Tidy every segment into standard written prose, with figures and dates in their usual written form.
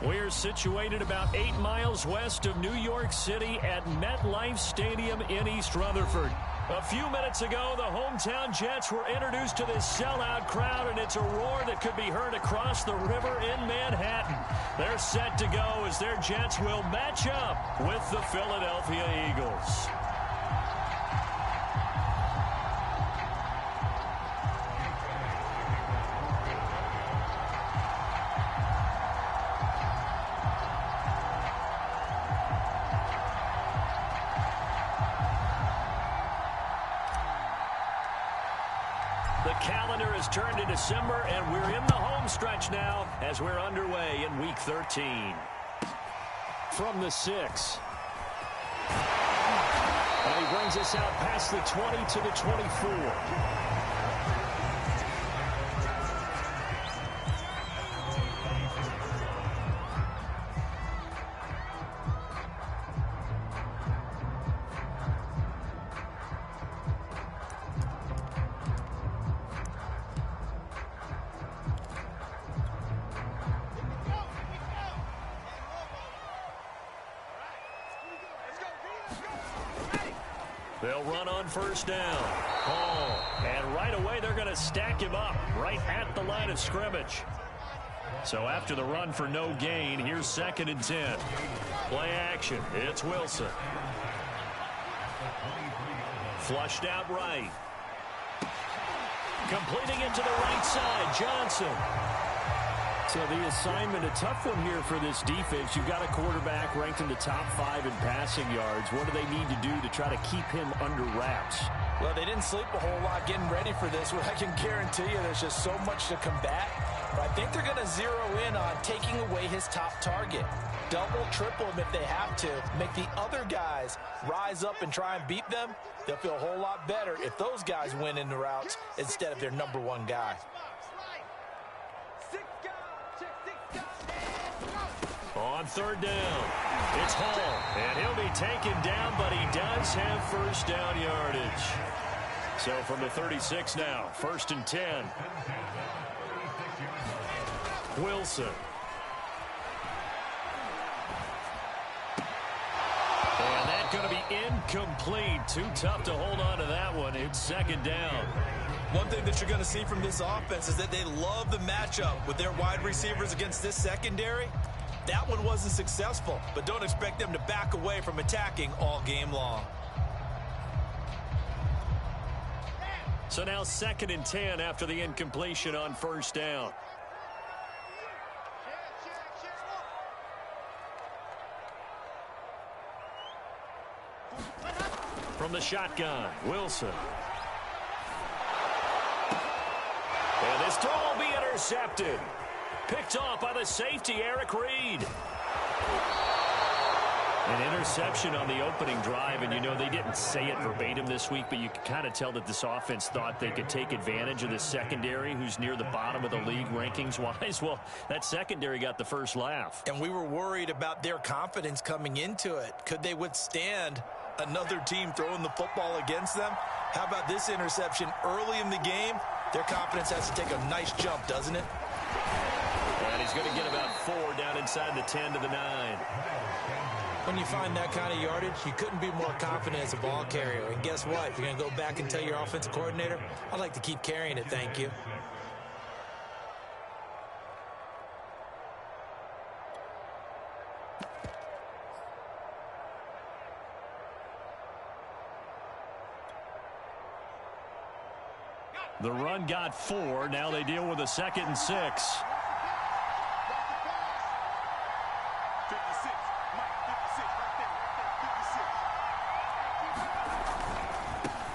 We're situated about 8 miles west of New York City at MetLife Stadium in East Rutherford. A few minutes ago, the hometown Jets were introduced to this sellout crowd, and it's a roar that could be heard across the river in Manhattan. They're set to go as their Jets will match up with the Philadelphia Eagles. The calendar has turned to December, and we're in the home stretch now as we're underway in Week 13. From the 6. And he brings us out past the 20 to the 24. They'll run on first down. And right away they're going to stack him up right at the line of scrimmage. So after the run for no gain, here's 2nd and 10. Play action. It's Wilson. Flushed out right. Completing it to the right side, Johnson. So the assignment, a tough one here for this defense. You've got a quarterback ranked in the top 5 in passing yards. What do they need to do to try to keep him under wraps? Well, they didn't sleep a whole lot getting ready for this. What I can guarantee you, there's just so much to combat. But I think they're going to zero in on taking away his top target. Double, triple him if they have to. Make the other guys rise up and try and beat them. They'll feel a whole lot better if those guys win in the routes instead of their number 1 guy. On 3rd down, it's Hall, and he'll be taken down, but he does have first down yardage. So from the 36 now, 1st and 10. Wilson. And that's going to be incomplete. Too tough to hold on to that one. It's 2nd down. One thing that you're going to see from this offense is that they love the matchup with their wide receivers against this secondary. That one wasn't successful, but don't expect them to back away from attacking all game long. So now 2nd and 10 after the incompletion on first down. From the shotgun, Wilson. And this throw will be intercepted. Picked off by the safety, Eric Reed. An interception on the opening drive, and you know they didn't say it verbatim this week, but you can kind of tell that this offense thought they could take advantage of the secondary who's near the bottom of the league rankings-wise. Well, that secondary got the first laugh. And we were worried about their confidence coming into it. Could they withstand another team throwing the football against them? How about this interception early in the game? Their confidence has to take a nice jump, doesn't it? And he's going to get about 4 down inside the 10 to the 9. When you find that kind of yardage, you couldn't be more confident as a ball carrier. And guess what? If you're going to go back and tell your offensive coordinator, I'd like to keep carrying it, thank you. The run got 4. Now they deal with a 2nd and 6.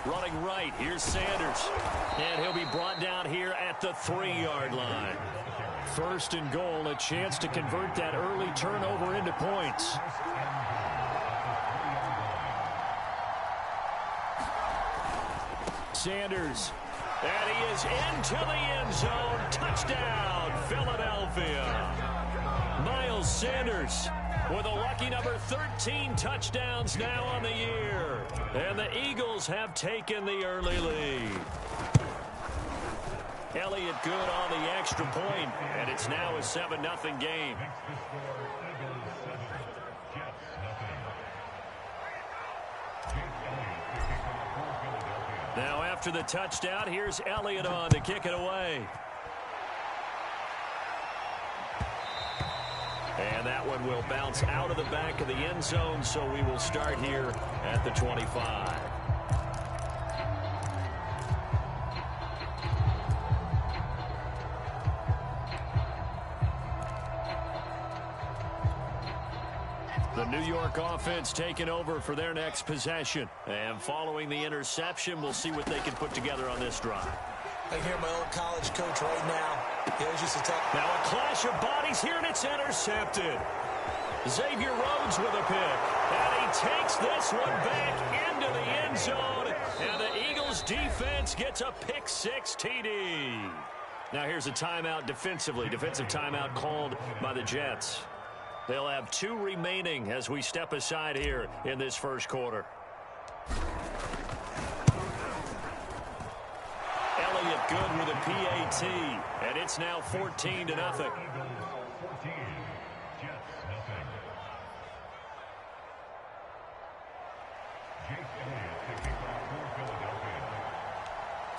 Running right, here's Sanders. And he'll be brought down here at the 3-yard line. 1st and goal, a chance to convert that early turnover into points. Sanders. And he is into the end zone. Touchdown, Philadelphia. Miles Sanders with a lucky number 13 touchdowns now on the year. And the Eagles have taken the early lead. Elliott good on the extra point, and it's now a 7-0 game. Now after the touchdown, here's Elliott on to kick it away. And that one will bounce out of the back of the end zone, so we will start here at the 25. The New York offense taking over for their next possession. And following the interception, we'll see what they can put together on this drive. I can hear my old college coach right now. He always used to tell. Now a clash of bodies here, and it's intercepted. Xavier Rhodes with a pick. And he takes this one back into the end zone. And the Eagles defense gets a pick six TD. Now here's a timeout defensively. Defensive timeout called by the Jets. They'll have 2 remaining as we step aside here in this first quarter. Elliott good with a PAT, and it's now 14-0.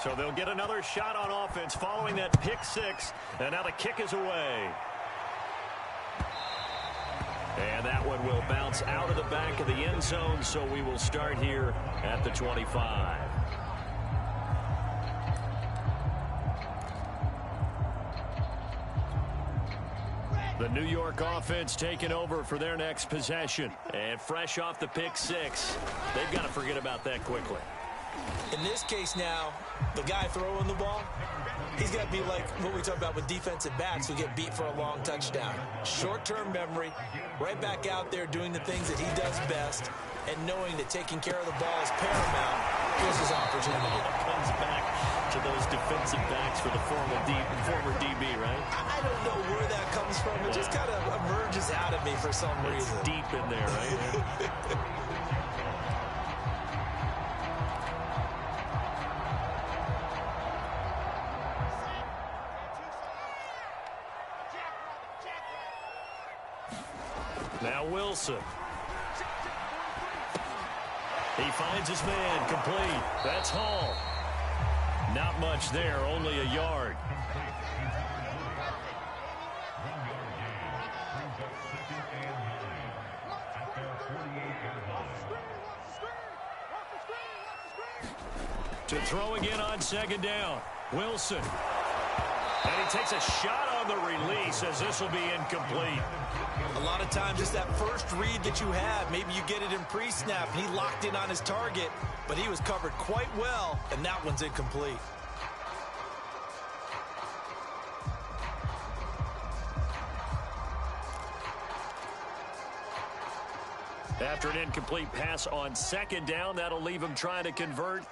So they'll get another shot on offense following that pick six, and now the kick is away. And that one will bounce out of the back of the end zone, so we will start here at the 25. The New York offense taking over for their next possession. And fresh off the pick six, they've got to forget about that quickly. In this case now, the guy throwing the ball, he's got to be like what we talk about with defensive backs who get beat for a long touchdown. Short-term memory, right back out there doing the things that he does best, and knowing that taking care of the ball is paramount. Here's his opportunity. Comes back to those defensive backs for the former DB, right? I don't know where that comes from. It just kind of emerges out of me for some reason. It's deep in there, right? Now Wilson. He finds his man, complete. That's Hall. Not much there, only a yard. To throw again on second down. Wilson. And he takes a shot on the release as this will be incomplete. A lot of times it's that first read that you have. Maybe you get it in pre-snap. He locked in on his target, but he was covered quite well, and that one's incomplete. After an incomplete pass on second down, that'll leave him trying to convert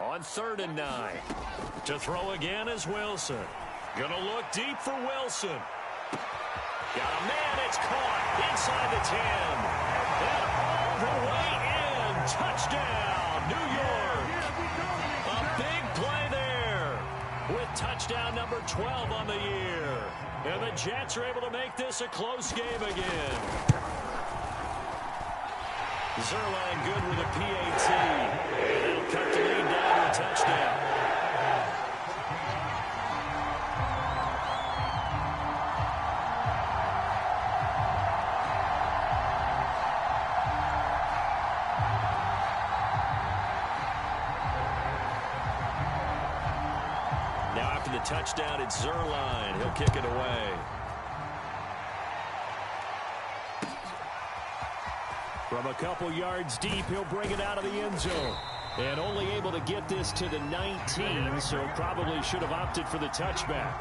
on 3rd and 9. To throw again is Wilson. Gonna look deep for Wilson. Got a man, it's caught inside the 10. And all the way in. Touchdown, New York. A big play there with touchdown number 12 on the year. And the Jets are able to make this a close game again. Zerline good with a PAT. And it'll cut the lead down to a touchdown. Touchdown, it's Zerline. He'll kick it away. From a couple yards deep, he'll bring it out of the end zone. And only able to get this to the 19, so probably should have opted for the touchback.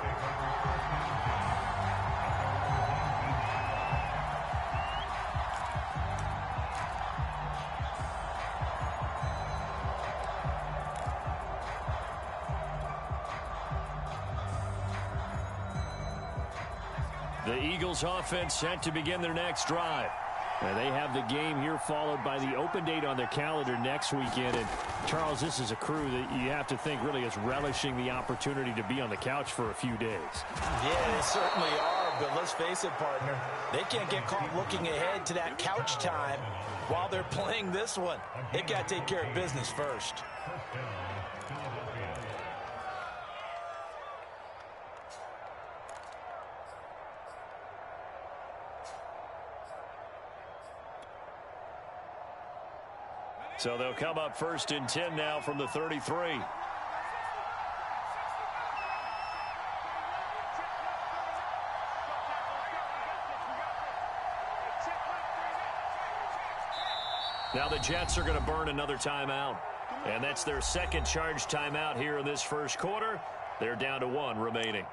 The Eagles offense set to begin their next drive. And they have the game here followed by the open date on their calendar next weekend. And, Charles, this is a crew that you have to think really is relishing the opportunity to be on the couch for a few days. Yeah, they certainly are. But let's face it, partner, they can't get caught looking ahead to that couch time while they're playing this one. They got to take care of business first. So they'll come up 1st and 10 now from the 33. Now the Jets are going to burn another timeout. And that's their second charge timeout here in this first quarter. They're down to 1 remaining.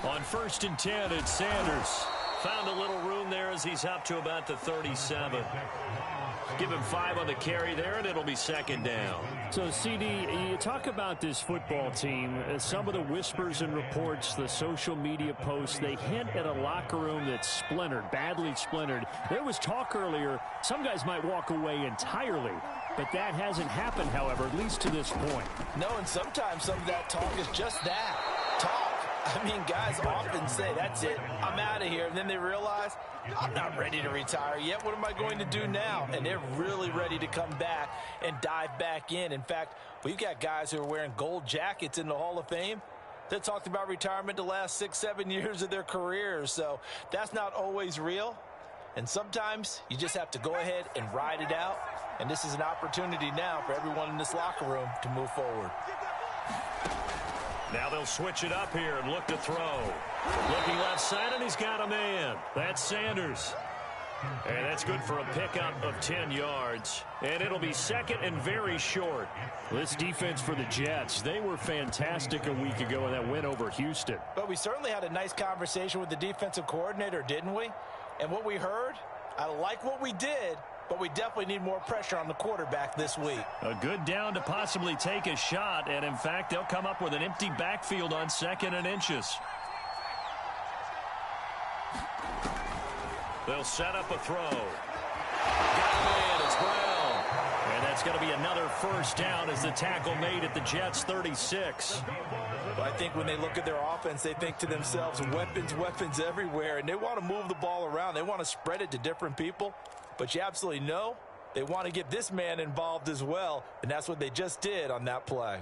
On 1st and 10, it's Sanders. Found a little room there as he's up to about the 37. Give him 5 on the carry there, and it'll be 2nd down. So, CD, you talk about this football team. Some of the whispers and reports, the social media posts, they hint at a locker room that's splintered, badly splintered. There was talk earlier, some guys might walk away entirely. But that hasn't happened, however, at least to this point. No, and sometimes some of that talk is just that, talk. I mean, guys often say, that's it, I'm out of here. And then they realize, I'm not ready to retire yet. What am I going to do now? And they're really ready to come back and dive back in. In fact, we've got guys who are wearing gold jackets in the Hall of Fame that talked about retirement the last 6-7 years of their careers. So that's not always real. And sometimes you just have to go ahead and ride it out. And this is an opportunity now for everyone in this locker room to move forward. Now they'll switch it up here and look to throw. Looking left side, and he's got a man. That's Sanders. And that's good for a pickup of 10 yards. And it'll be 2nd and very short. This defense for the Jets, they were fantastic a week ago in that win over Houston. But we certainly had a nice conversation with the defensive coordinator, didn't we? And what we heard, I like what we did, but we definitely need more pressure on the quarterback this week. A good down to possibly take a shot, and in fact, they'll come up with an empty backfield on 2nd and inches. They'll set up a throw. Got him in, it's Brown. And that's going to be another 1st down as the tackle made at the Jets' 36. But I think when they look at their offense, they think to themselves, weapons, weapons everywhere, and they want to move the ball around. They want to spread it to different people. But you absolutely know they want to get this man involved as well, and that's what they just did on that play.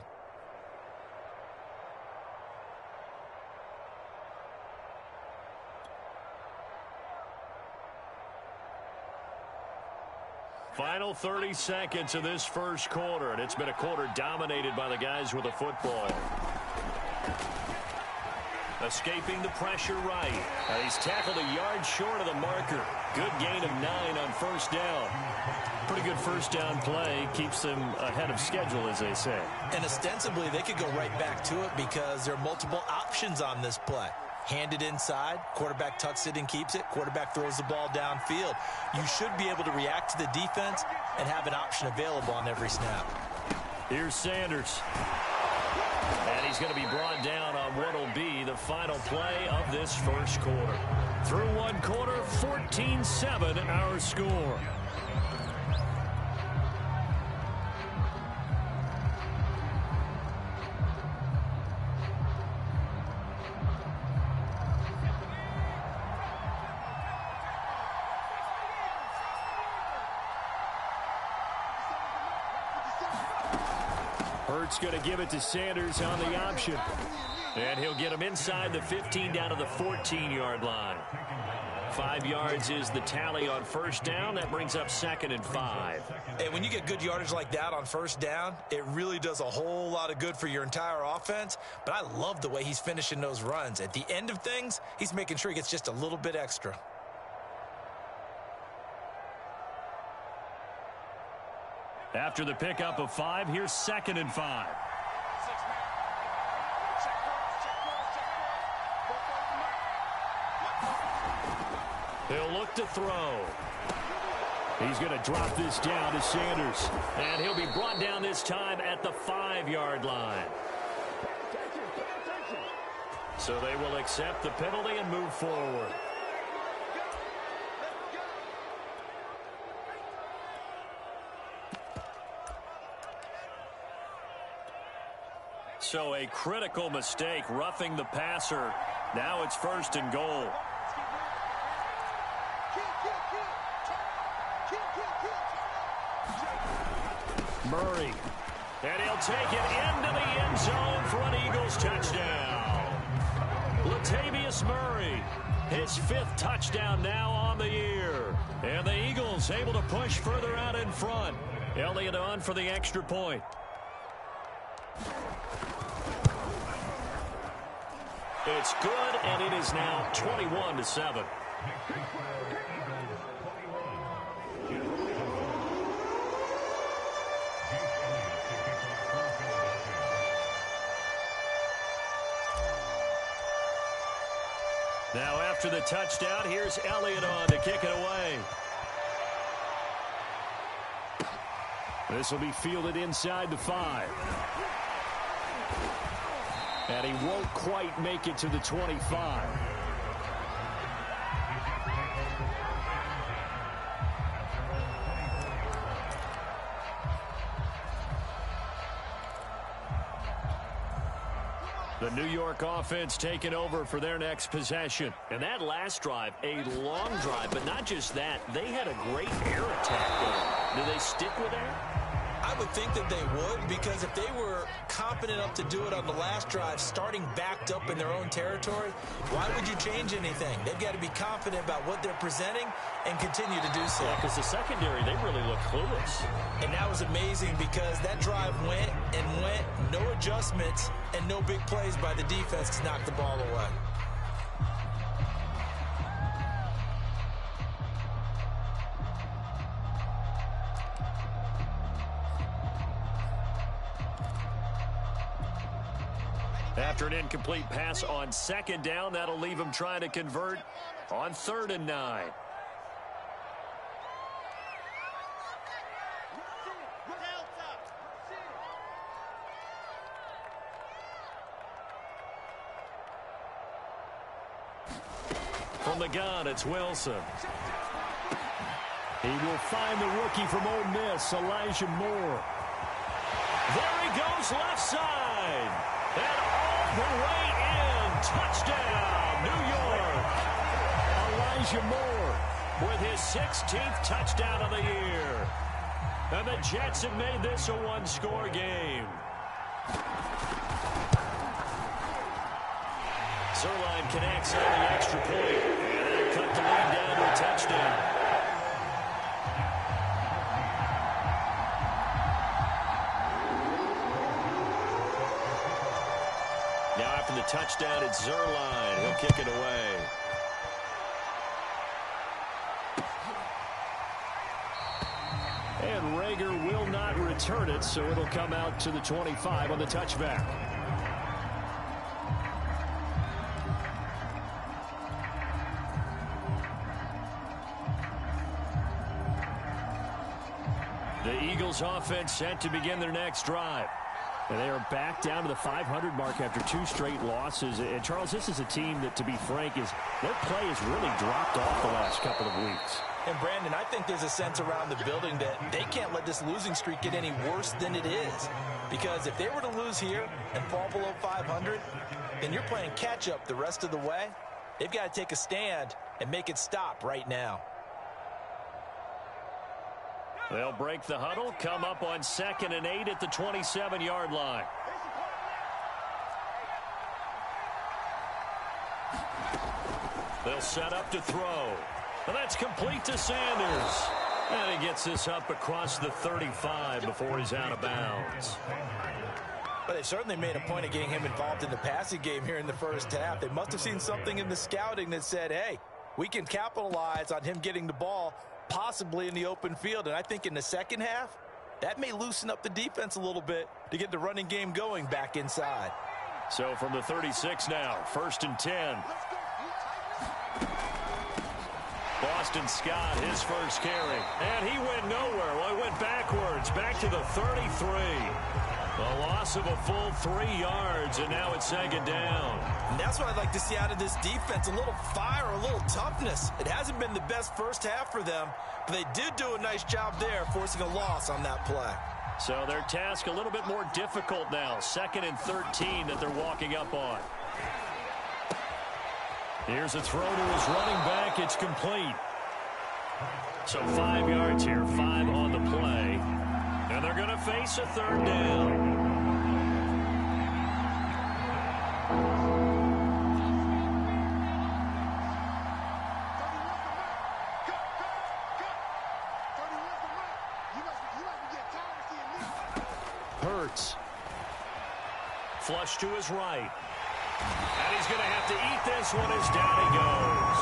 Final 30 seconds of this first quarter, and it's been a quarter dominated by the guys with the football. Escaping the pressure right. He's tackled a yard short of the marker. Good gain of 9 on 1st down. Pretty good 1st down play. Keeps them ahead of schedule, as they say. And ostensibly, they could go right back to it because there are multiple options on this play. Handed inside, quarterback tucks it and keeps it, quarterback throws the ball downfield. You should be able to react to the defense and have an option available on every snap. Here's Sanders. And he's going to be brought down on what will be the final play of this first quarter. Through one quarter, 14-7 our score. Hurts going to give it to Sanders on the option. And he'll get him inside the 15 down to the 14-yard line. 5 yards is the tally on 1st down. That brings up 2nd and 5. And when you get good yardage like that on 1st down, it really does a whole lot of good for your entire offense. But I love the way he's finishing those runs. At the end of things, he's making sure he gets just a little bit extra. After the pickup of 5, here's 2nd and 5. He'll look to throw. He's going to drop this down to Sanders. And he'll be brought down this time at the 5-yard line. So they will accept the penalty and move forward. So a critical mistake, roughing the passer. Now it's 1st and goal. Murray. And he'll take it into the end zone for an Eagles touchdown. Latavius Murray, his 5th touchdown now on the year. And the Eagles able to push further out in front. Elliott on for the extra point. It's good, and it is now 21-7. Now after the touchdown, here's Elliott on to kick it away. This will be fielded inside the 5. And he won't quite make it to the 25. The New York offense taking over for their next possession. And that last drive, a long drive, but not just that. They had a great air attack going. Do they stick with that? I would think that they would, because if they were confident enough to do it on the last drive, starting backed up in their own territory, why would you change anything? They've got to be confident about what they're presenting and continue to do so. Yeah, because the secondary, they really look clueless. And that was amazing because that drive went and went, no adjustments, and no big plays by the defense to knock the ball away. After an incomplete pass on 2nd down, that'll leave him trying to convert on 3rd and 9. From the gun, it's Wilson. He will find the rookie from Ole Miss, Elijah Moore. There he goes, left side. And all the way in. Touchdown, New York. Elijah Moore with his 16th touchdown of the year. And the Jets have made this a one-score game. Zerline connects on the extra point. And that'll cut the lead down to a touchdown. Now after the touchdown, it's Zerline. He'll kick it away. And Rager will not return it, so it'll come out to the 25 on the touchback. The Eagles offense set to begin their next drive. And they are back down to the 500 mark after 2 straight losses. And, Charles, this is a team that, to be frank, their play has really dropped off the last couple of weeks. And, Brandon, I think there's a sense around the building that they can't let this losing streak get any worse than it is. Because if they were to lose here and fall below 500, then you're playing catch-up the rest of the way. They've got to take a stand and make it stop right now. They'll break the huddle, come up on 2nd and 8 at the 27-yard line. They'll set up to throw. And that's complete to Sanders. And he gets this up across the 35 before he's out of bounds. But they certainly made a point of getting him involved in the passing game here in the first half. They must have seen something in the scouting that said, hey, we can capitalize on him getting the ball possibly in the open field. And I think in the second half, That may loosen up the defense a little bit to get the running game going back inside. So from the 36 now, 1st and 10. Boston Scott, his first carry. And he went nowhere. Well, he went backwards, back to the 33. A loss of a full 3 yards, and now it's 2nd down. And that's what I'd like to see out of this defense, a little fire, a little toughness. It hasn't been the best first half for them, but they did do a nice job there, forcing a loss on that play. So their task a little bit more difficult now. 2nd and 13 that they're walking up on. Here's a throw to his running back. It's complete. So 5 yards here, 5 on the play. And they're going to face a 3rd down. Hurts. Flush to his right. And he's going to have to eat this one as down he goes.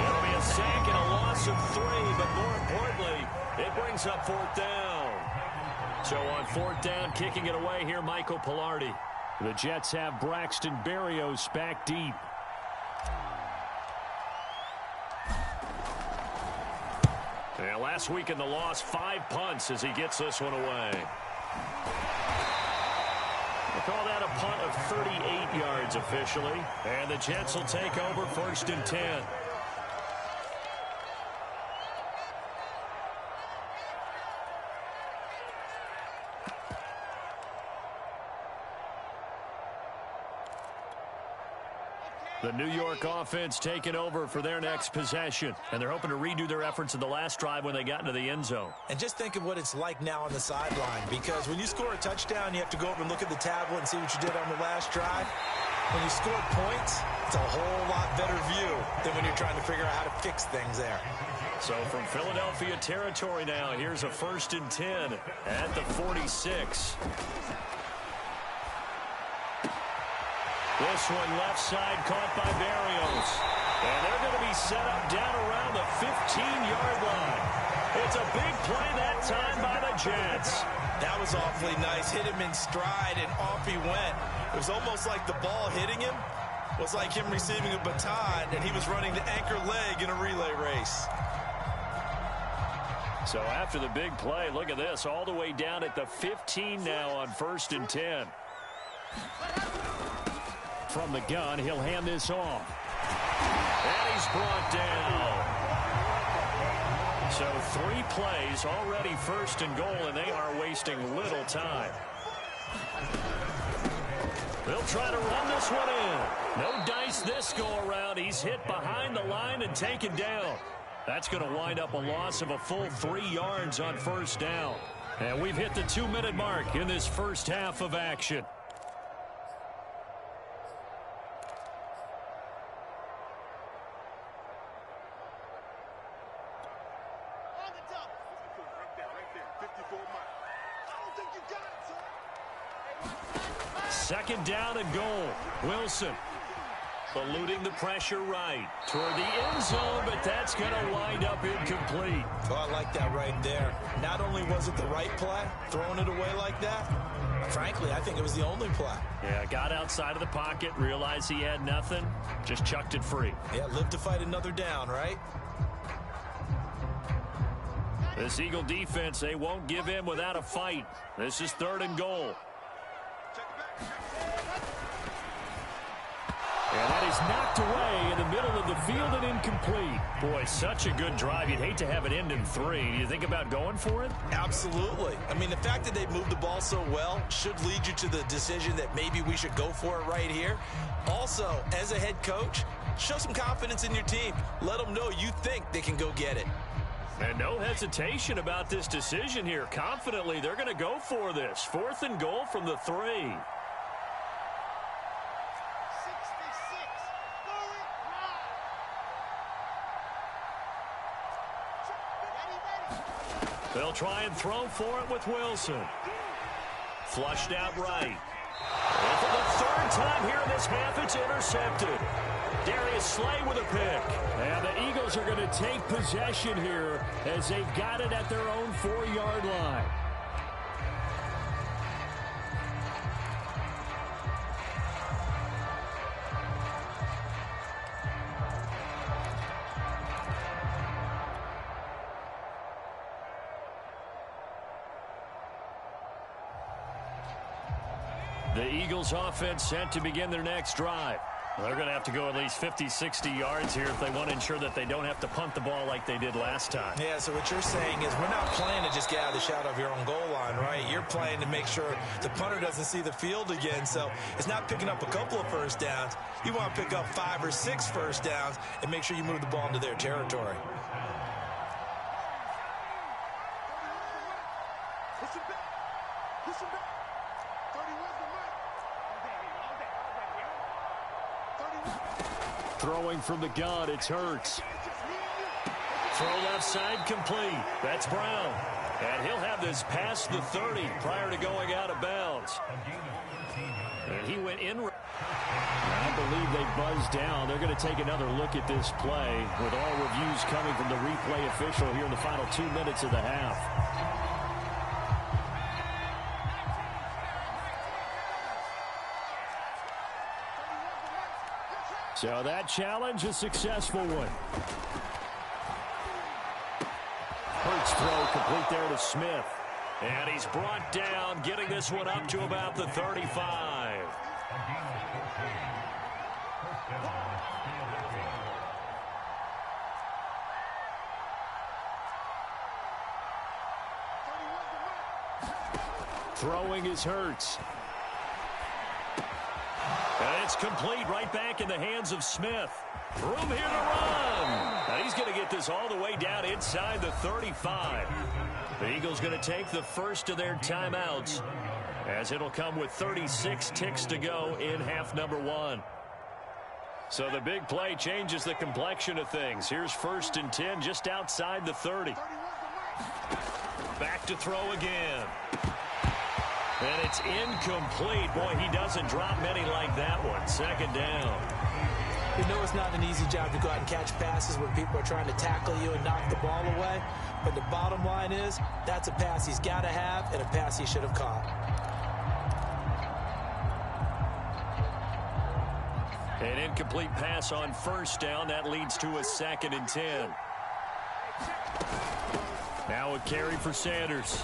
It'll be a sack and a loss of 3, but more importantly, it brings up 4th down. So on 4th down, kicking it away here, Michael Pilardi. The Jets have Braxton Berrios back deep. Yeah, last week in the loss, 5 punts as he gets this one away. We'll call that a punt of 38 yards officially. And the Jets will take over 1st and 10. The New York offense taking over for their next possession. And they're hoping to redo their efforts in the last drive when they got into the end zone. And just think of what it's like now on the sideline. Because when you score a touchdown, you have to go over and look at the tablet and see what you did on the last drive. When you score points, it's a whole lot better view than when you're trying to figure out how to fix things there. So from Philadelphia territory now, here's a 1st and 10 at the 46. This one left side caught by Berrios. And they're going to be set up down around the 15-yard line. It's a big play that time by the Jets. That was awfully nice. Hit him in stride, and off he went. It was almost like the ball hitting him was like him receiving a baton, and he was running the anchor leg in a relay race. So after the big play, look at this, all the way down at the 15 now on 1st and 10. From the gun, he'll hand this off. And he's brought down. So 3 plays, already 1st and goal, and they are wasting little time. They'll try to run this one in. No dice this go-around. He's hit behind the line and taken down. That's going to wind up a loss of a full 3 yards on 1st down. And we've hit the 2-minute mark in this first half of action. Second down and goal. Wilson eluding the pressure right toward the end zone, but that's going to wind up incomplete. Oh, I like that right there. Not only was it the right play, throwing it away like that, frankly, I think it was the only play. Yeah, got outside of the pocket, realized he had nothing, just chucked it free. Yeah, live to fight another down, right? This Eagle defense, they won't give in without a fight. This is 3rd and goal. And that is knocked away in the middle of the field and incomplete. Boy, such a good drive. You'd hate to have it end in 3. Do you think about going for it? Absolutely. I mean, the fact that they've moved the ball so well should lead you to the decision that maybe we should go for it right here. Also, as a head coach, show some confidence in your team. Let them know you think they can go get it. And no hesitation about this decision here. Confidently, they're going to go for this. 4th and goal from the 3. They'll try and throw for it with Wilson. Flushed out right. And for the 3rd time here in this half, it's intercepted. Darius Slay with a pick. And the Eagles are going to take possession here as they've got it at their own 4-yard line. The Eagles offense set to begin their next drive. They're going to have to go at least 50, 60 yards here if they want to ensure that they don't have to punt the ball like they did last time. Yeah, so what you're saying is we're not playing to just get out of the shadow of your own goal line, right? You're playing to make sure the punter doesn't see the field again. So it's not picking up a couple of first downs. You want to pick up 5 or 6 first downs and make sure you move the ball into their territory. Throwing from the gun, it's Hurts. Throw left side complete. That's Brown. And he'll have this past the 30 prior to going out of bounds. And he went in. I believe they buzzed down. They're going to take another look at this play with all reviews coming from the replay official here in the final 2 minutes of the half. So that challenge, a successful one. Hurts throw complete there to Smith. And he's brought down, getting this one up to about the 35. Throwing is Hurts. And it's complete right back in the hands of Smith. Room here to run. And he's going to get this all the way down inside the 35. The Eagles going to take the first of their timeouts, as it'll come with 36 ticks to go in half number 1. So the big play changes the complexion of things. Here's 1st and 10 just outside the 30. Back to throw again. And it's incomplete. Boy, he doesn't drop many like that one. 2nd down. You know it's not an easy job to go out and catch passes when people are trying to tackle you and knock the ball away. But the bottom line is that's a pass he's got to have and a pass he should have caught. An incomplete pass on 1st down. That leads to a 2nd and 10. Now a carry for Sanders.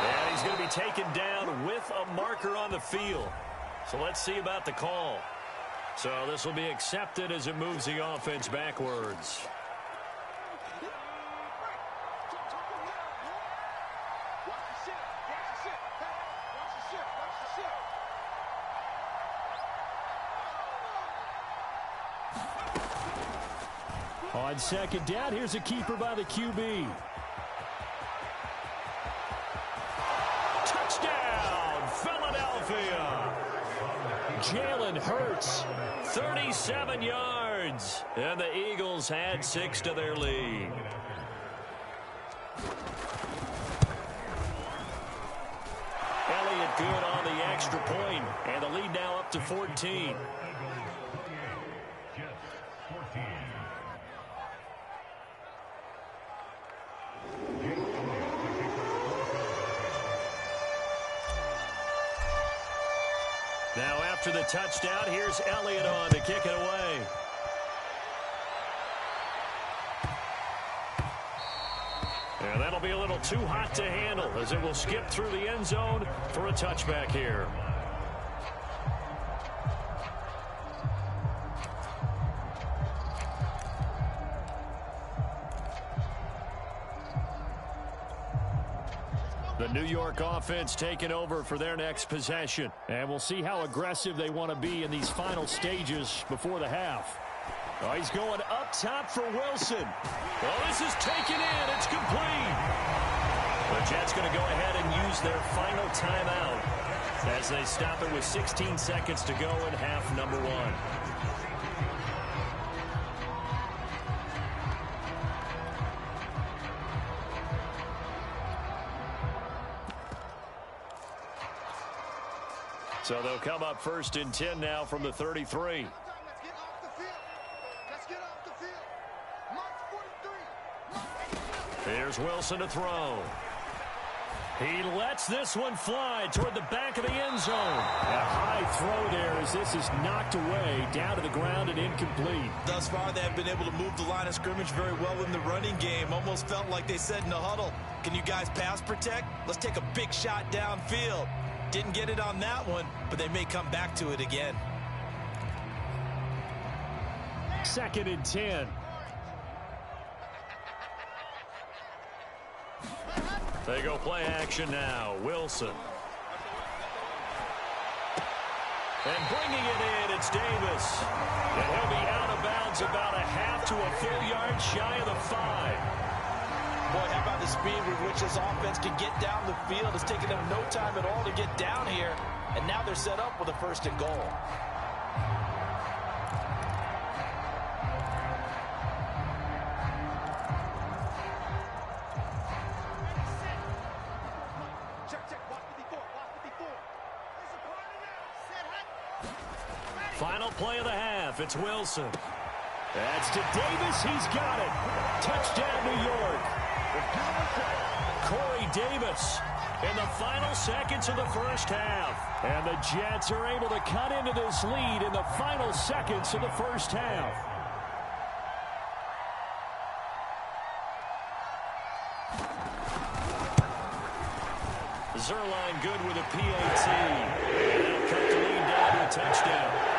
And he's going to be taken down with a marker on the field. So let's see about the call. So this will be accepted as it moves the offense backwards. On 2nd down, here's a keeper by the QB. Touchdown, Philadelphia. Jalen Hurts, 37 yards. And the Eagles add 6 to their lead. Elliott good on the extra point, and the lead now up to 14. Now after the touchdown, here's Elliott on to kick it away. And that'll be a little too hot to handle as it will skip through the end zone for a touchback here. The New York offense taking over for their next possession. And we'll see how aggressive they want to be in these final stages before the half. Oh, he's going up top for Wilson. Oh, this is taken in. It's complete. The Jets going to go ahead and use their final timeout as they stop it with 16 seconds to go in half number 1. So they'll come up 1st and 10 now from the 33. Here's Wilson to throw. He lets this one fly toward the back of the end zone. A high throw there as this is knocked away, down to the ground and incomplete. Thus far, they have been able to move the line of scrimmage very well in the running game. Almost felt like they said in the huddle, can you guys pass protect? Let's take a big shot downfield. Didn't get it on that one, but they may come back to it again. 2nd and 10. They go play action now. Wilson. And bringing it in, it's Davis. And he'll be out of bounds about a half to a full yard shy of the 5. Boy, how about the speed with which this offense can get down the field? It's taken them no time at all to get down here. And now they're set up with a 1st and goal. Final play of the half. It's Wilson. That's to Davis. He's got it. Touchdown, New York. Corey Davis in the final seconds of the 1st half. And the Jets are able to cut into this lead in the final seconds of the 1st half. Zerline good with a PAT. And they'll cut the lead down to a touchdown.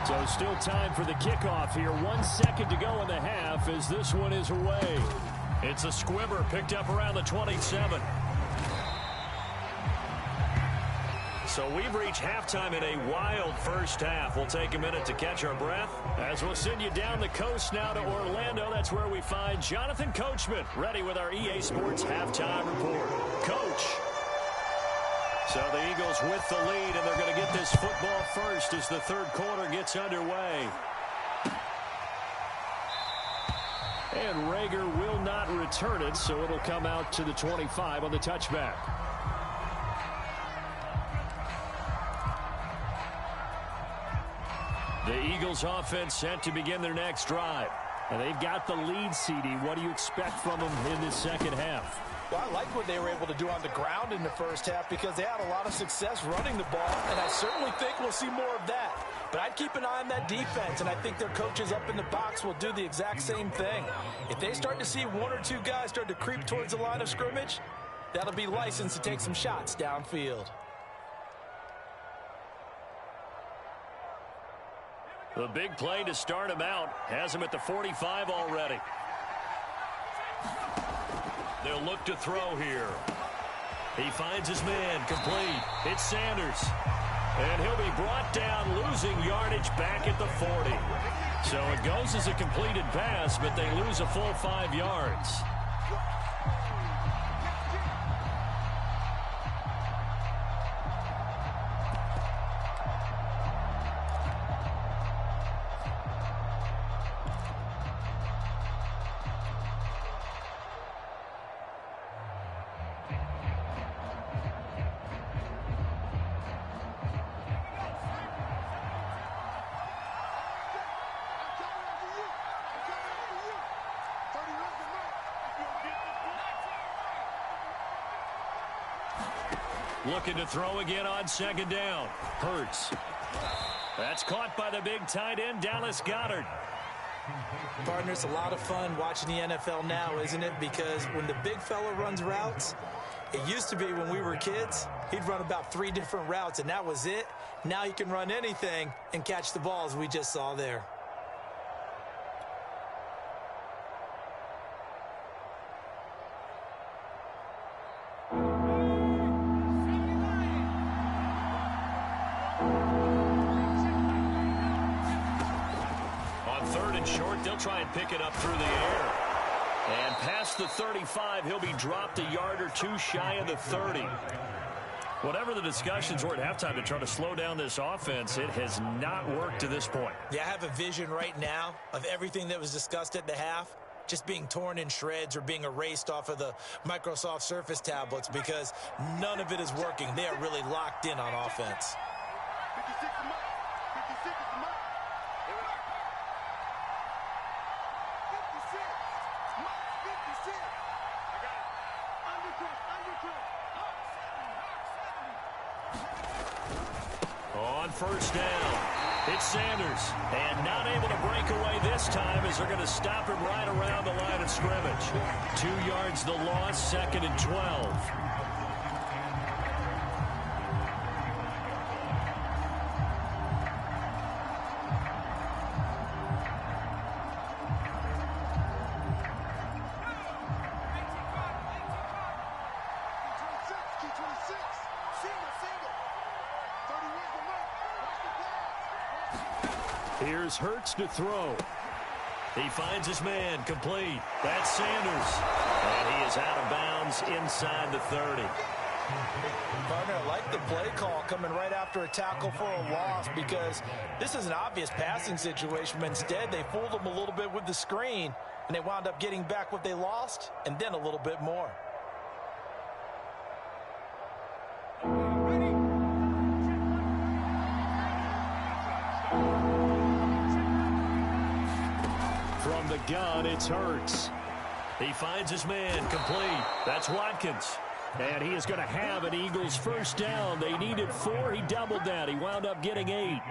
So still time for the kickoff here. 1 second to go in the half as this one is away. It's a squibber picked up around the 27. So we've reached halftime in a wild 1st half. We'll take a minute to catch our breath as we'll send you down the coast now to Orlando. That's where we find Jonathan Coachman ready with our EA Sports halftime report. Coach. So the Eagles with the lead, and they're going to get this football first as the 3rd quarter gets underway. And Rager will not return it, so it'll come out to the 25 on the touchback. The Eagles offense set to begin their next drive. And they've got the lead, CD. What do you expect from them in this 2nd half? Well, I like what they were able to do on the ground in the 1st half because they had a lot of success running the ball, and I certainly think we'll see more of that. But I'd keep an eye on that defense, and I think their coaches up in the box will do the exact same thing. If they start to see 1 or 2 guys start to creep towards the line of scrimmage, that'll be licensed to take some shots downfield. The big play to start him out has him at the 45 already. They'll look to throw here. He finds his man complete. It's Sanders. And he'll be brought down, losing yardage back at the 40. So it goes as a completed pass, but they lose a full 5 yards. Looking to throw again on 2nd down. Hurts. That's caught by the big tight end, Dallas Goedert. Partner, it's a lot of fun watching the NFL now, isn't it? Because when the big fella runs routes, it used to be when we were kids, he'd run about 3 different routes, and that was it. Now he can run anything and catch the balls we just saw there. Try and pick it up through the air. And past the 35, he'll be dropped a yard or 2 shy of the 30. Whatever the discussions were at halftime to try to slow down this offense, it has not worked to this point. Yeah, I have a vision right now of everything that was discussed at the half just being torn in shreds or being erased off of the Microsoft Surface tablets because none of it is working. They are really locked in on offense. On 1st down, it's Sanders, and not able to break away this last time as they're going to stop him right around the line of scrimmage. 2 yards the loss, 2nd and 12. Here's Hurts to throw. He finds his man, complete. That's Sanders. And he is out of bounds inside the 30. Partner, I like the play call coming right after a tackle for a loss because this is an obvious passing situation, but instead they fooled him a little bit with the screen, and they wound up getting back what they lost and then a little bit more. From the gun, it's Hurts. He finds his man, complete. That's Watkins. And he is going to have an Eagles first down. They needed 4. He doubled that. He wound up getting 8.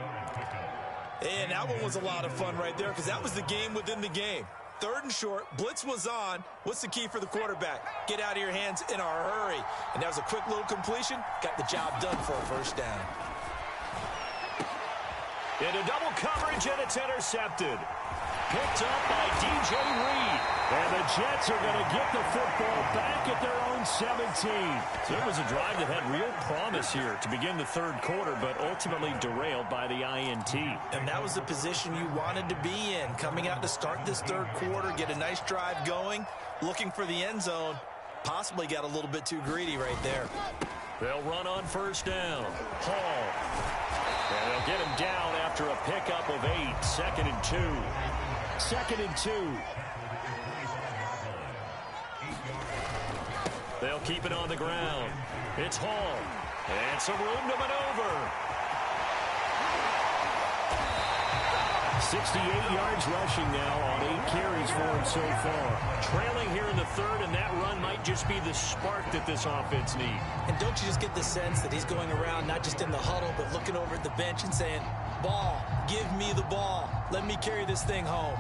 And that one was a lot of fun right there because that was the game within the game. 3rd and short, blitz was on. What's the key for the quarterback? Get out of your hands in a hurry. And that was a quick little completion. Got the job done for a first down. Into double coverage, and it's intercepted. Picked up by DJ Reed. And the Jets are going to get the football back at their own 17. So it was a drive that had real promise here to begin the 3rd quarter, but ultimately derailed by the INT. And that was the position you wanted to be in. Coming out to start this 3rd quarter, get a nice drive going, looking for the end zone. Possibly got a little bit too greedy right there. They'll run on first down. Hall. And they'll get him down after a pickup of 8. 2nd and 2. 2nd and 2. They'll keep it on the ground. It's Hall. And some room to maneuver. 68 yards rushing now on 8 carries for him so far. Trailing here in the 3rd, and that run might just be the spark that this offense needs. And don't you just get the sense that he's going around not just in the huddle, but looking over at the bench and saying, ball, give me the ball. Let me carry this thing home.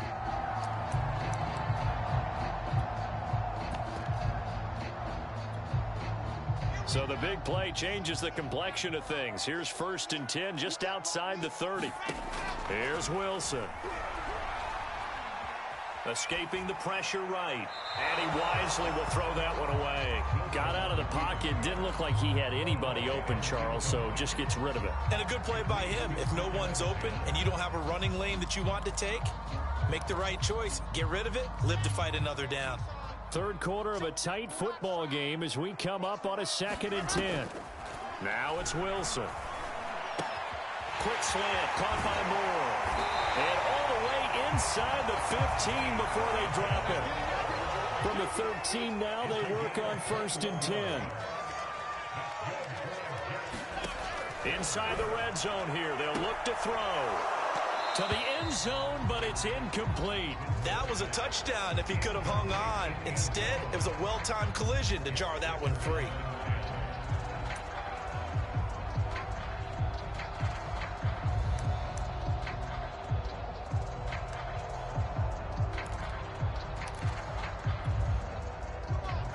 So the big play changes the complexion of things. Here's 1st and 10 just outside the 30. Here's Wilson. Escaping the pressure right. And he wisely will throw that one away. Got out of the pocket. Didn't look like he had anybody open, Charles, so just gets rid of it. And a good play by him. If no one's open and you don't have a running lane that you want to take, make the right choice. Get rid of it. Live to fight another down. 3rd quarter of a tight football game as we come up on a 2nd and 10. Now it's Wilson. Quick slant, caught by Moore. And all the way inside the 15 before they drop it. From the 13 now, they work on 1st and 10. Inside the red zone here, they'll look to throw. To the end zone, but it's incomplete. That was a touchdown if he could have hung on. Instead, it was a well-timed collision to jar that one free.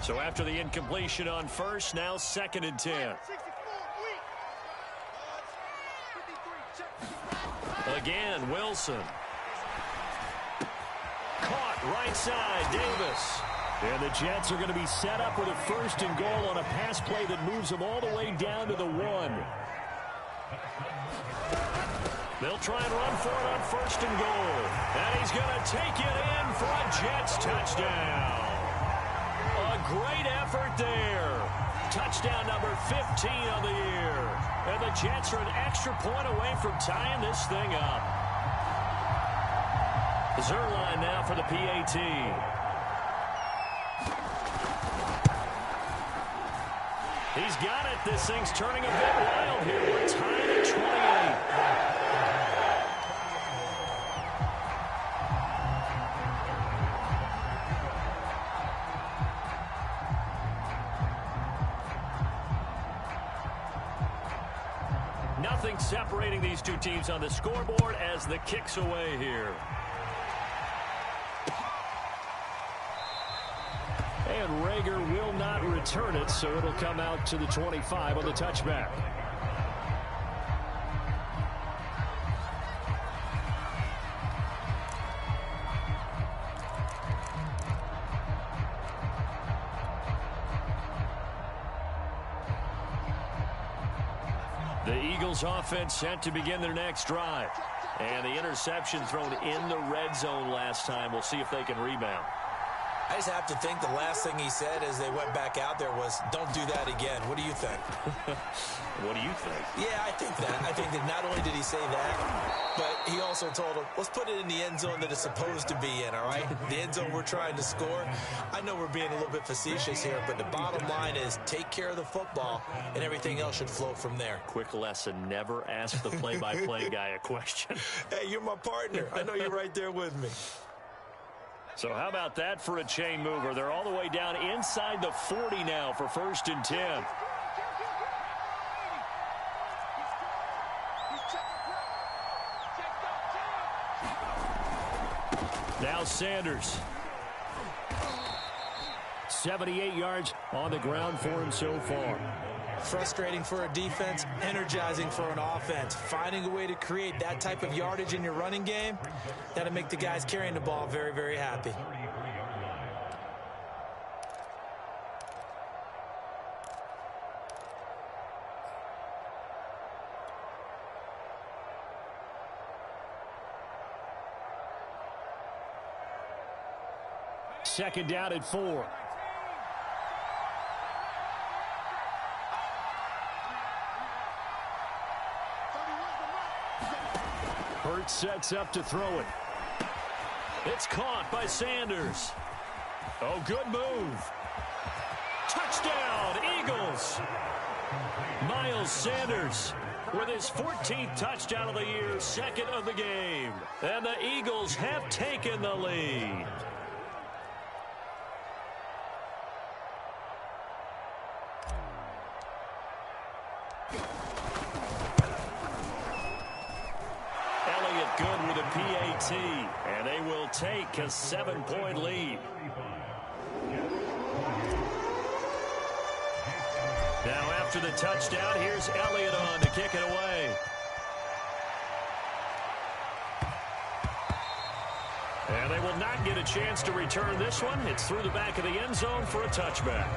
So after the incompletion on 1st, now 2nd and 10. Again, Wilson. Caught right side, Davis. And the Jets are going to be set up with a 1st and goal on a pass play that moves them all the way down to the 1. They'll try and run for it on 1st and goal. And he's going to take it in for a Jets touchdown. A great effort there. Touchdown number 15 on the year. And the Jets are an extra point away from tying this thing up. Zerline now for the PAT. He's got it. This thing's turning a bit wild here. We're tied at 28. Nothing separating these two teams on the scoreboard as the kick's away here. return it, so it'll come out to the 25 on the touchback. The Eagles offense set to begin their next drive. And the interception thrown in the red zone last time. We'll see if they can rebound. I just have to think the last thing he said as they went back out there was, don't do that again. What do you think? What do you think? Yeah, I think that. I think that not only did he say that, but he also told him, let's put it in the end zone that it's supposed to be in, all right? The end zone we're trying to score. I know we're being a little bit facetious here, but the bottom line is take care of the football, and everything else should flow from there. Quick lesson, never ask the play-by-play guy a question. Hey, you're my partner. I know you're right there with me. So how about that for a chain mover? They're all the way down inside the 40 now for 1st and 10. Now Sanders. 78 yards on the ground for him so far. Frustrating for a defense, energizing for an offense. Finding a way to create that type of yardage in your running game, that'll make the guys carrying the ball very, very happy. Second down at 4. Hurts sets up to throw it. It's caught by Sanders. Oh, good move. Touchdown, Eagles. Miles Sanders with his 14th touchdown of the year, 2nd of the game. And the Eagles have taken the lead. Good with a PAT, and they will take a 7-point lead. Now after the touchdown, here's Elliott on to kick it away. And they will not get a chance to return this one. It's through the back of the end zone for a touchback.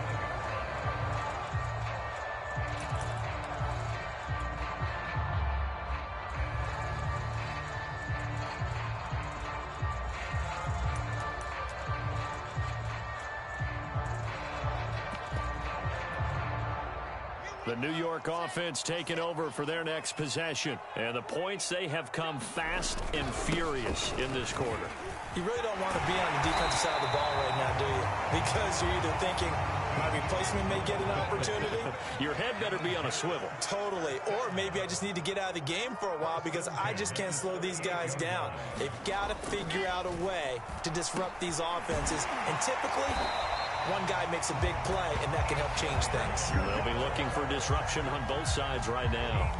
The New York offense taking over for their next possession. And the points, they have come fast and furious in this quarter. You really don't want to be on the defensive side of the ball right now, do you? Because you're either thinking, my replacement may get an opportunity. Your head better be on a swivel. Totally. Or maybe I just need to get out of the game for a while because I just can't slow these guys down. They've got to figure out a way to disrupt these offenses. And typically, one guy makes a big play, and that can help change things. They'll be looking for disruption on both sides right now.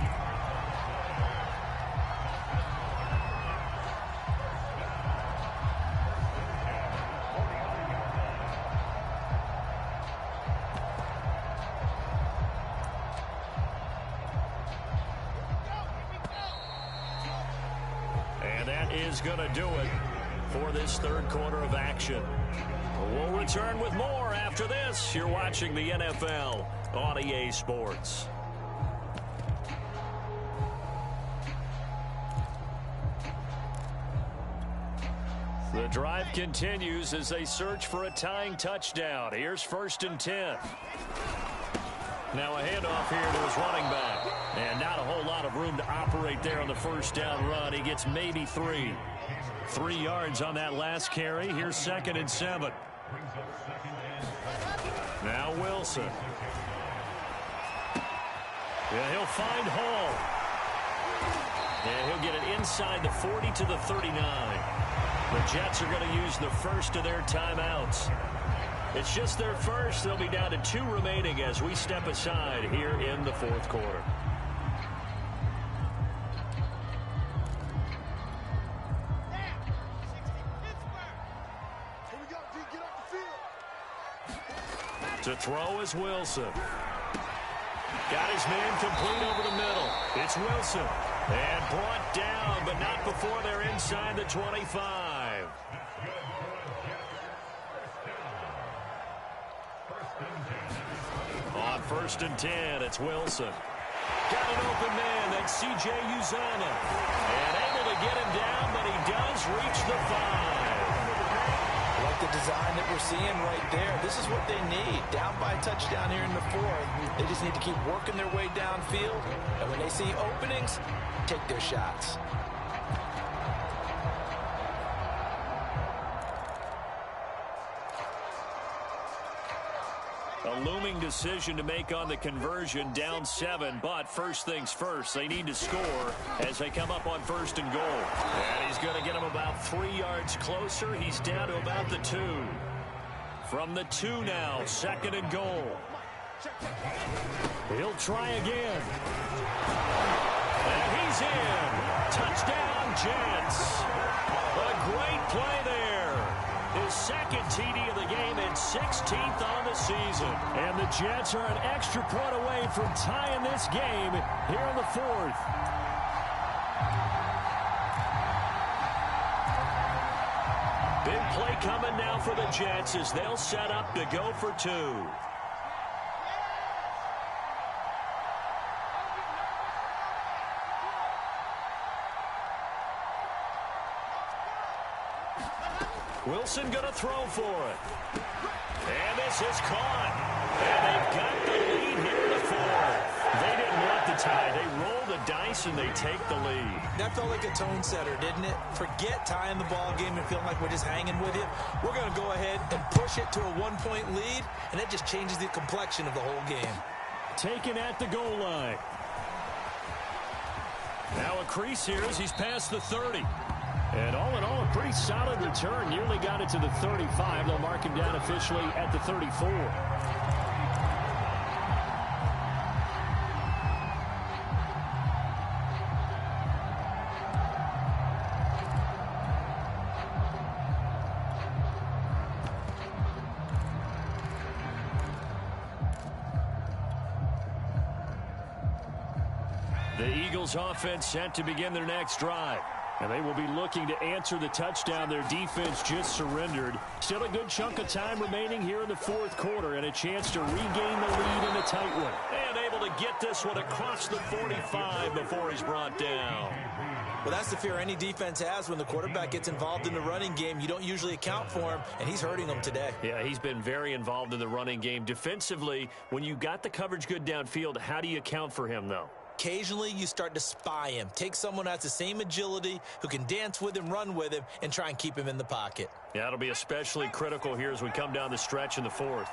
And that is going to do it for this third quarter of action. We'll return with more after this. You're watching the NFL on EA Sports. The drive continues as they search for a tying touchdown. Here's 1st and 10. Now a handoff here to his running back. And not a whole lot of room to operate there on the first down run. He gets maybe 3. 3 yards on that last carry. Here's 2nd and 7. Now Wilson. Yeah, he'll find Hall. And he'll get it inside the 40 to the 39. The Jets are going to use the first of their timeouts. It's just their first. They'll be down to 2 remaining as we step aside here in the fourth quarter. To throw is Wilson. Got his man complete over the middle. It's Wilson. And brought down, but not before they're inside the 25. On 1st and 10, it's Wilson. Got an open man. That's h3y-a111's. And able to get him down, but he does reach the 5. Like the design that we're seeing right there. This is what they need. Down by a touchdown here in the 4th. They just need to keep working their way downfield. And when they see openings, take their shots. A looming decision to make on the conversion, down 7, but first things first, they need to score as they come up on 1st and goal. And he's going to get him about 3 yards closer. He's down to about the 2. From the 2 now, 2nd and goal. He'll try again. And he's in. Touchdown, Jets. A great play there. His 2nd TD of the game and 16th on the season. And the Jets are an extra point away from tying this game here in the 4th. Big play coming now for the Jets as they'll set up to go for 2. Wilson going to throw for it. And this is caught. And they've got the lead here in the 4th. They didn't want the tie. They roll the dice and they take the lead. That felt like a tone setter, didn't it? Forget tying the ball game and feeling like we're just hanging with you. We're going to go ahead and push it to a 1-point lead, and that just changes the complexion of the whole game. Taken at the goal line. Now a crease here as he's past the 30. And all in all, a pretty solid return. Nearly got it to the 35. They'll mark him down officially at the 34. The Eagles offense set to begin their next drive. And they will be looking to answer the touchdown their defense just surrendered. Still a good chunk of time remaining here in the 4th quarter and a chance to regain the lead in a tight one. And able to get this one across the 45 before he's brought down. Well, that's the fear any defense has when the quarterback gets involved in the running game. You don't usually account for him, and he's hurting them today. Yeah, he's been very involved in the running game. Defensively, when you got the coverage good downfield, how do you account for him, though? Occasionally, you start to spy him. Take someone that's the same agility, who can dance with him, run with him, and try and keep him in the pocket. Yeah, it'll be especially critical here as we come down the stretch in the 4th.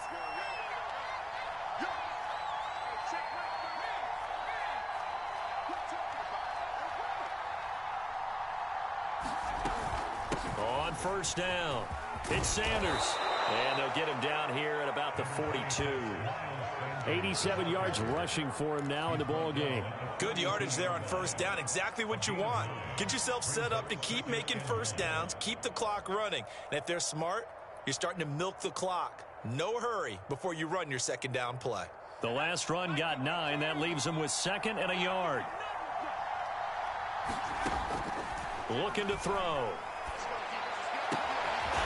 On 1st down, it's Sanders. And they'll get him down here at about the 42. 87 yards rushing for him now in the ball game. Good yardage there on 1st down. Exactly what you want. Get yourself set up to keep making 1st downs, keep the clock running. And if they're smart, you're starting to milk the clock. No hurry before you run your 2nd down play. The last run got 9. That leaves him with 2nd and a yard. Looking to throw.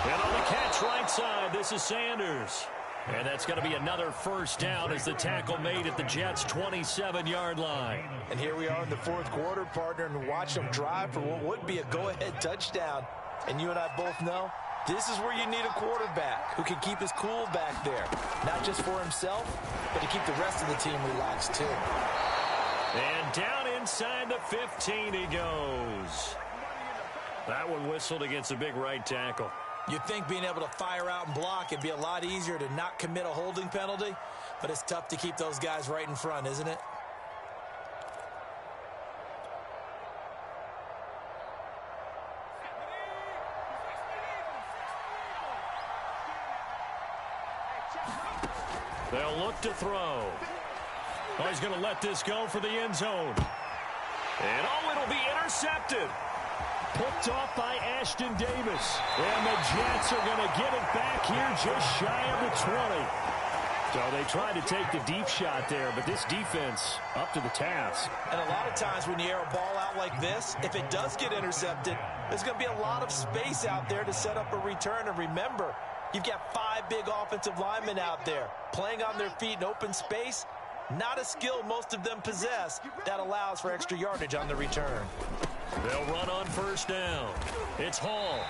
And on the catch right side, this is Sanders. And that's going to be another 1st down as the tackle made at the Jets' 27-yard line. And here we are in the 4th quarter, partner, and watch them drive for what would be a go-ahead touchdown. And you and I both know this is where you need a quarterback who can keep his cool back there. Not just for himself, but to keep the rest of the team relaxed, too. And down inside the 15 he goes. That one whistled against a big right tackle. You'd think being able to fire out and block it'd be a lot easier to not commit a holding penalty, but it's tough to keep those guys right in front, isn't it? They'll look to throw. Oh, he's going to let this go for the end zone. And oh, it'll be intercepted. Picked off by Ashton Davis. And the Jets are going to get it back here just shy of the 20. So they tried to take the deep shot there, but this defense up to the task. And a lot of times when you air a ball out like this, if it does get intercepted, there's going to be a lot of space out there to set up a return. And remember, you've got 5 big offensive linemen out there playing on their feet in open space. Not a skill most of them possess that allows for extra yardage on the return. They'll run on first down. It's Hall.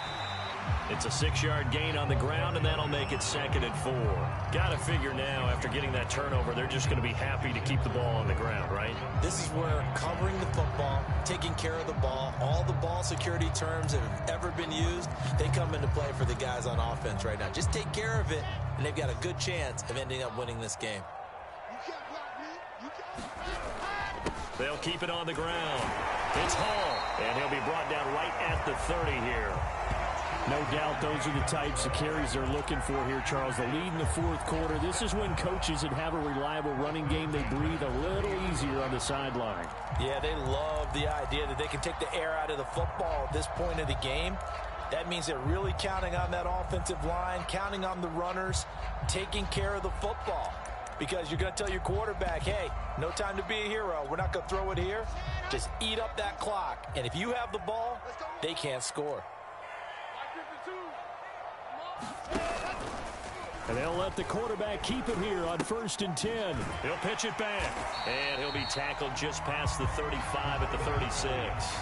It's a 6-yard gain on the ground, and that'll make it 2nd and 4. Got to figure now, after getting that turnover, they're just going to be happy to keep the ball on the ground, right? This is where covering the football, taking care of the ball, all the ball security terms that have ever been used, they come into play for the guys on offense right now. Just take care of it, and they've got a good chance of ending up winning this game. They'll keep it on the ground. It's Hall, and he'll be brought down right at the 30 here. No doubt those are the types of carries they're looking for here, Charles. The lead in the 4th quarter. This is when coaches that have a reliable running game, they breathe a little easier on the sideline. Yeah, they love the idea that they can take the air out of the football at this point of the game. That means they're really counting on that offensive line, counting on the runners, taking care of the football. Because you're going to tell your quarterback, hey, no time to be a hero. We're not going to throw it here. Just eat up that clock. And if you have the ball, they can't score. And they'll let the quarterback keep it here on 1st and 10. He'll pitch it back. And he'll be tackled just past the 35 at the 36.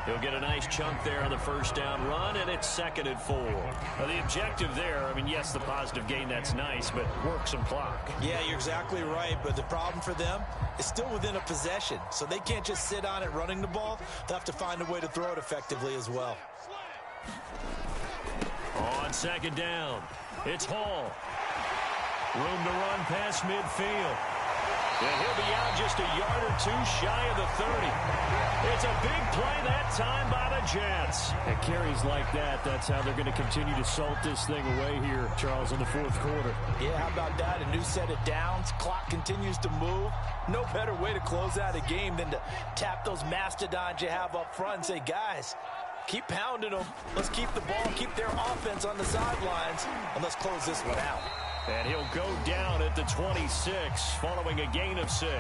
He'll get a nice chunk there on the first down run, and it's 2nd and 4. Now, the objective there, I mean, yes, the positive gain, that's nice, but work some clock. Yeah, you're exactly right, but the problem for them is still within a possession, so they can't just sit on it running the ball. They'll have to find a way to throw it effectively as well. On 2nd down, it's Hall. Room to run past midfield. And he'll be out just a yard or 2 shy of the 30. It's a big play that time by the Jets. And carries like that, that's how they're going to continue to salt this thing away here, Charles, in the 4th quarter. Yeah, how about that? A new set of downs. Clock continues to move. No better way to close out a game than to tap those mastodons you have up front and say, guys, keep pounding them. Let's keep the ball, keep their offense on the sidelines, and let's close this one out. And he'll go down at the 26 following a gain of 6.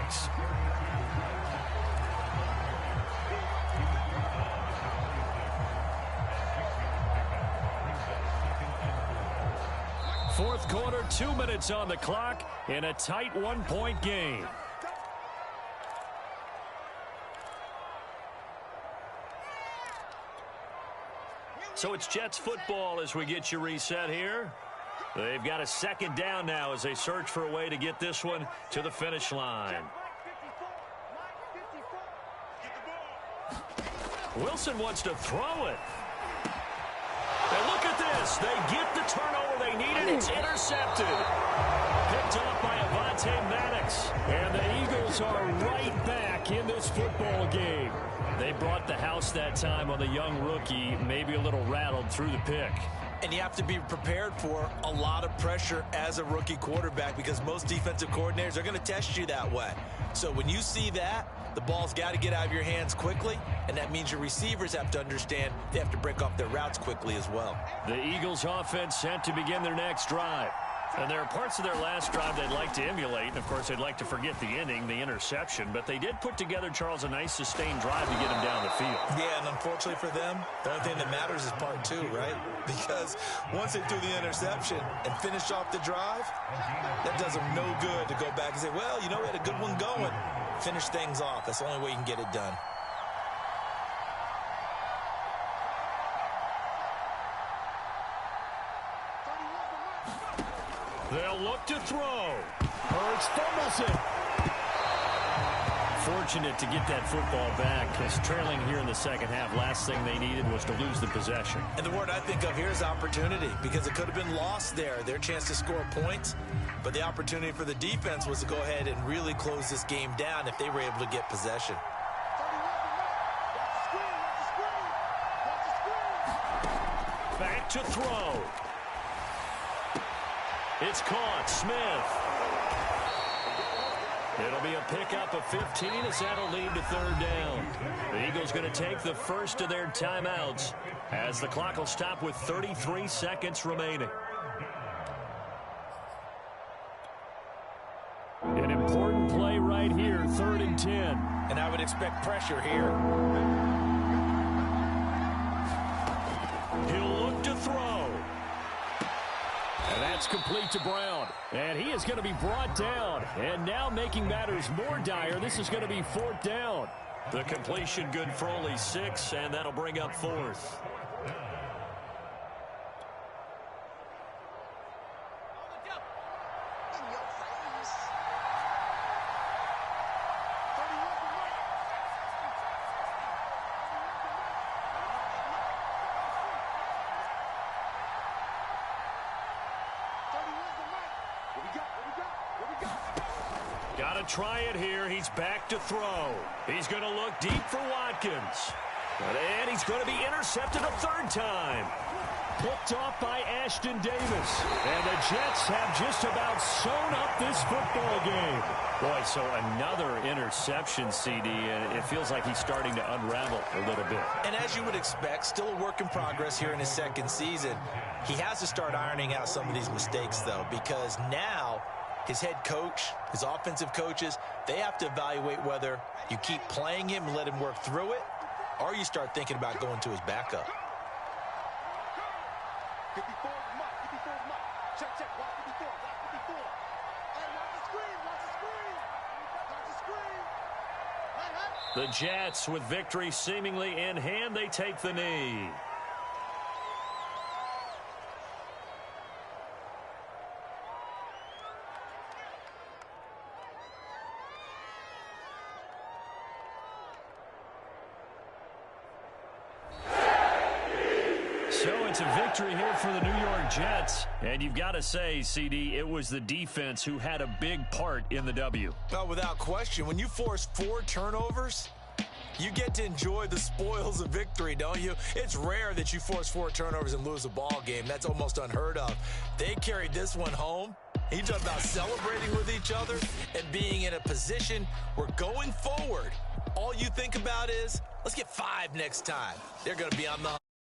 Fourth quarter, 2 minutes on the clock in a tight 1-point game. So it's Jets football as we get you reset here. They've got a 2nd down now as they search for a way to get this one to the finish line. Wilson wants to throw it. And look at this. They get the turnover they needed. It's intercepted. Picked off by Avonte Maddox. And the Eagles are right back in this football game. They brought the house that time on the young rookie, maybe a little rattled through the pick. And you have to be prepared for a lot of pressure as a rookie quarterback because most defensive coordinators are going to test you that way. So when you see that, the ball's got to get out of your hands quickly, and that means your receivers have to understand they have to break off their routes quickly as well. The Eagles offense set to begin their next drive. And there are parts of their last drive they'd like to emulate. And, of course, they'd like to forget the ending, the interception. But they did put together, Charles, a nice sustained drive to get him down the field. Yeah, and unfortunately for them, the only thing that matters is part 2, right? Because once they do the interception and finish off the drive, that does them no good to go back and say, well, you know, we had a good one going. Finish things off. That's the only way you can get it done. They'll look to throw. Hurts fumbles it. Fortunate to get that football back because trailing here in the second half, last thing they needed was to lose the possession. And the word I think of here is opportunity because it could have been lost there. Their chance to score points, but the opportunity for the defense was to go ahead and really close this game down if they were able to get possession. Back to throw. It's caught. Smith. It'll be a pickup of 15 as that'll lead to 3rd down. The Eagles going to take the first of their timeouts as the clock will stop with 33 seconds remaining. right here, 3rd and 10. And I would expect pressure here. He'll look to throw. And that's complete to Brown. And he is going to be brought down. And now making matters more dire, this is going to be 4th down. The completion good for only 6, and that'll bring up 4th. Got to try it here. He's back to throw. He's going to look deep for Watkins. And he's going to be intercepted a 3rd time. Picked off by Ashton Davis. And the Jets have just about sewn up this football game. Boy, so another interception, CD, and it feels like he's starting to unravel a little bit. And as you would expect, still a work in progress here in his 2nd season. He has to start ironing out some of these mistakes, though, because now his head coach, his offensive coaches, they have to evaluate whether you keep playing him and let him work through it, or you start thinking about going to his backup. The Jets, with victory seemingly in hand, they take the knee. So it's a victory here for the New York Jets. And you've got to say, CD, it was the defense who had a big part in the W. Well, without question, when you force 4 turnovers, you get to enjoy the spoils of victory, don't you? It's rare that you force 4 turnovers and lose a ball game. That's almost unheard of. They carried this one home. You talk about celebrating with each other and being in a position where going forward, all you think about is, let's get 5 next time. They're going to be on the